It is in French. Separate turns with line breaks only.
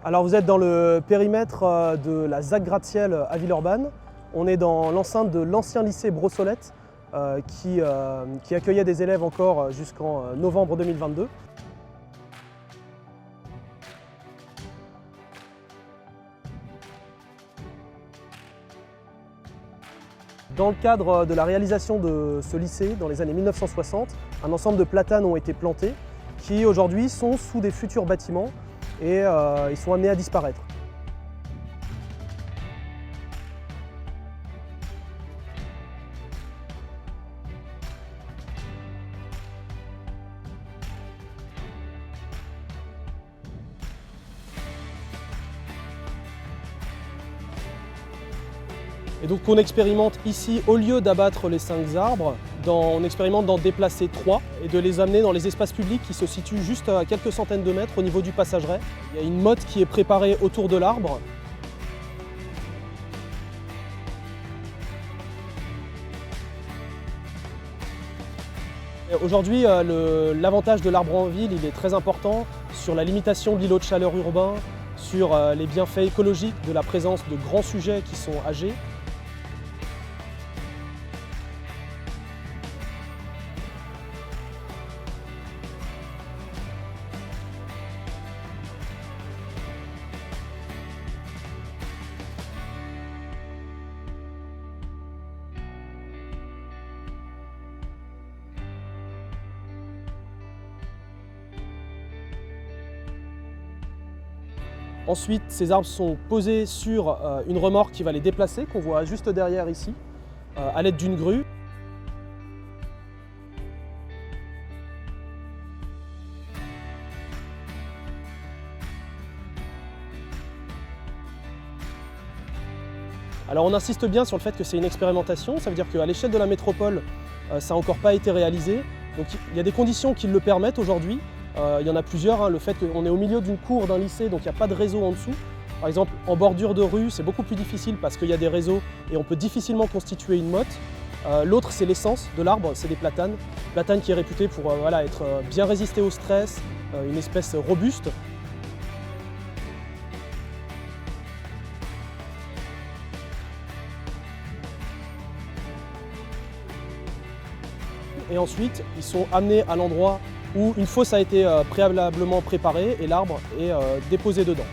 Alors vous êtes dans le périmètre de la ZAC Gratte-Ciel à Villeurbanne. On est dans l'enceinte de l'ancien lycée Brossolette qui accueillait des élèves encore jusqu'en novembre 2022. Dans le cadre de la réalisation de ce lycée, dans les années 1960, un ensemble de platanes ont été plantés qui aujourd'hui sont sous des futurs bâtiments et ils sont amenés à disparaître. Et donc on expérimente ici, au lieu d'abattre les 5 arbres, on expérimente d'en déplacer 3 et de les amener dans les espaces publics qui se situent juste à quelques centaines de mètres au niveau du passageret. Il y a une motte qui est préparée autour de l'arbre. Aujourd'hui, l'avantage de l'arbre en ville, il est très important sur la limitation de l'îlot de chaleur urbain, sur les bienfaits écologiques de la présence de grands sujets qui sont âgés. Ensuite, ces arbres sont posés sur une remorque qui va les déplacer, qu'on voit juste derrière ici, à l'aide d'une grue. Alors on insiste bien sur le fait que c'est une expérimentation, ça veut dire qu'à l'échelle de la métropole, ça n'a encore pas été réalisé. Donc il y a des conditions qui le permettent aujourd'hui. Il y en a plusieurs, le fait qu'on est au milieu d'une cour d'un lycée, donc il n'y a pas de réseau en dessous. Par exemple, en bordure de rue, c'est beaucoup plus difficile parce qu'il y a des réseaux et on peut difficilement constituer une motte. L'autre, c'est l'essence de l'arbre, c'est des platanes. Platane qui est réputée pour être bien résisté au stress, une espèce robuste. Et ensuite, ils sont amenés à l'endroit où une fosse a été préalablement préparée et l'arbre est déposé dedans.